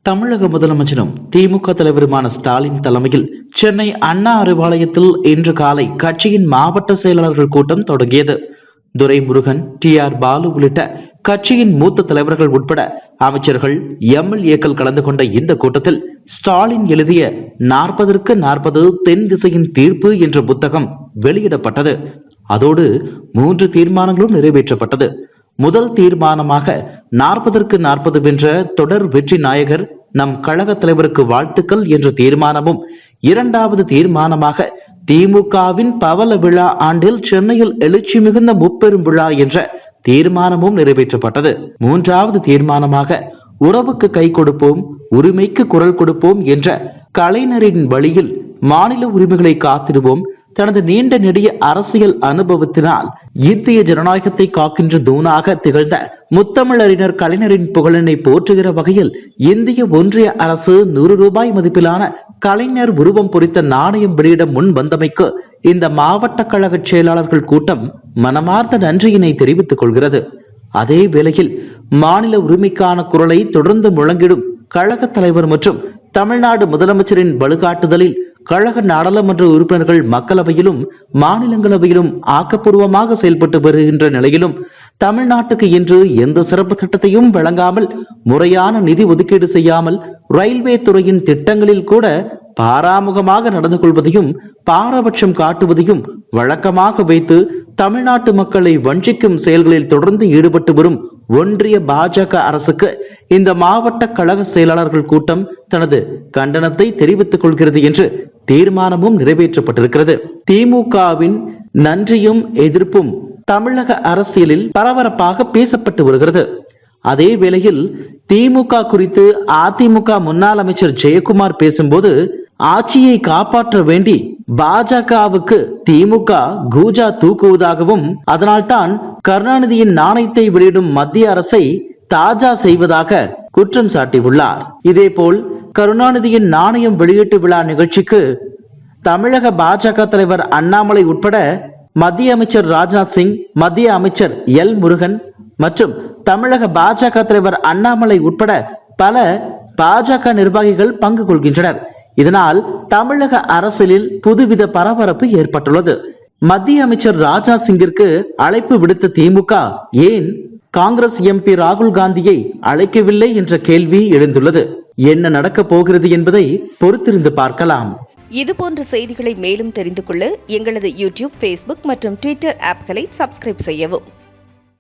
தமிழக முதலமைச்சரும் திமுக தலைவருமான ஸ்டாலின் தலைமையில் சென்னை அண்ணா அறிவாலயத்தில் இன்று காலை கட்சியின் மாவட்ட செயலாளர்கள் கூட்டம் தொடங்கியது. துரைமுருகன், டி.ஆர். பாலு உள்ளிட்ட கட்சியின் மூத்த தலைவர்கள் உட்பட அமைச்சர்கள், எம்எல்ஏக்கள் கலந்து கொண்ட இந்த கூட்டத்தில் ஸ்டாலின் எழுதிய 40க்கு 40 தென் திசையின் தீர்ப்பு என்ற புத்தகம் வெளியிடப்பட்டது. அதோடு 3 தீர்மானங்களும் நிறைவேற்றப்பட்டது. முதல் தீர்மானமாக 40க்கு 40 வென்ற தொடர் வெற்றி நாயகர் நம் கழக தலைவருக்கு வாழ்த்துக்கள் என்ற தீர்மானமும், இரண்டாவது தீர்மானமாக திமுகவின் பவள விழா ஆண்டில் சென்னையில் எழுச்சி மிகுந்த முப்பெரும் விழா என்ற தீர்மானமும் நிறைவேற்றப்பட்டது. மூன்றாவது தீர்மானமாக உறவுக்கு கை கொடுப்போம், உரிமைக்கு குரல் கொடுப்போம் என்ற கலைஞரின் வழியில் மாநில உரிமைகளை காத்திடுவோம், தனது நீண்ட நெடிய அரசியல் அனுபவத்தினால் இந்திய ஜனநாயகத்தை காக்கின்ற தூணாக திகழ்ந்த முத்தமிழறிஞர் கலைஞரின் புகழினை போற்றுகிற வகையில் இந்திய ஒன்றிய அரசு 100 ரூபாய் மதிப்பிலான கலைஞர் உருவம் பொறித்த நாணயம் வெளியிட முன் வந்தமைக்கு இந்த மாவட்ட கழக செயலாளர்கள் கூட்டம் மனமார்ந்த நன்றியினை தெரிவித்துக் கொள்கிறது. அதே வேளையில் மாநில உரிமைக்கான குரலை தொடர்ந்து முழங்கிடும் கழக தலைவர் மற்றும் தமிழ்நாடு முதலமைச்சரின் வழிகாட்டுதலில் கழக நாடாளுமன்ற உறுப்பினர்கள் மக்களவையிலும் மாநிலங்களவையிலும் ஆக்கப்பூர்வமாக செயல்பட்டு வருகின்ற நிலையிலும் தமிழ்நாட்டுக்கு இன்று எந்த சிறப்பு திட்டத்தையும் வழங்காமல், முறையான நிதி ஒதுக்கீடு செய்யாமல், ரயில்வே துறையின் திட்டங்களில் கூட பாராமுகமாக நடந்து கொள்வதையும் பாரபட்சம் காட்டுவதையும் வழக்கமாக வைத்து தமிழ்நாட்டு மக்களை வஞ்சிக்கும் செயல்களில் தொடர்ந்து ஈடுபட்டு வரும் ஒன்றிய பாஜக அரசுக்கு இந்த மாவட்ட கழக செயலாளர்கள் கூட்டம் தனது கண்டனத்தை தெரிவித்துக் கொள்கிறது என்று தீர்மானமும் நிறைவேற்றப்பட்டிருக்கிறது. திமுகவின் நன்றியும் எதிர்ப்பும் தமிழக அரசியலில் பரபரப்பாக பேசப்பட்டு வருகிறது. அதே வேளையில் திமுக குறித்து அதிமுக முன்னாள் அமைச்சர் ஜெயக்குமார் பேசும்போது, ஆட்சியை காப்பாற்ற வேண்டி பாஜகவுக்கு திமுக கூஜா தூக்குவதாகவும், அதனால்தான் கருணாநிதியின் நாணயத்தை வெளியிடும் மத்திய அரசை தாஜா செய்வதாக குற்றம் சாட்டியுள்ளார். இதேபோல் கருணாநிதியின் நாணயம் வெளியீட்டு விழா நிகழ்ச்சிக்கு தமிழக பாஜக தலைவர் அண்ணாமலை உட்பட மத்திய அமைச்சர் ராஜ்நாத் சிங், மத்திய அமைச்சர் எல் முருகன் மற்றும் தமிழக பாஜக தலைவர் அண்ணாமலை உட்பட பல பாஜக நிர்வாகிகள் பங்கு கொள்கின்றனர். இதனால் தமிழக அரசியலில் புதுவித பரபரப்பு ஏற்பட்டுள்ளது. மத்திய அமைச்சர் ராஜ்நாத் சிங்கிற்கு அழைப்பு விடுத்த திமுக ஏன் காங்கிரஸ் எம்பி ராகுல் காந்தியை அழைக்கவில்லை என்ற கேள்வி எழுந்துள்ளது. என்ன நடக்க போகிறது என்பதை பொறுத்திருந்து பார்க்கலாம். இதுபோன்ற செய்திகளை மேலும் தெரிந்து கொள்ள எங்களது யூடியூப், Facebook மற்றும் Twitter ஆப்களை சப்ஸ்கிரைப் செய்யவும்.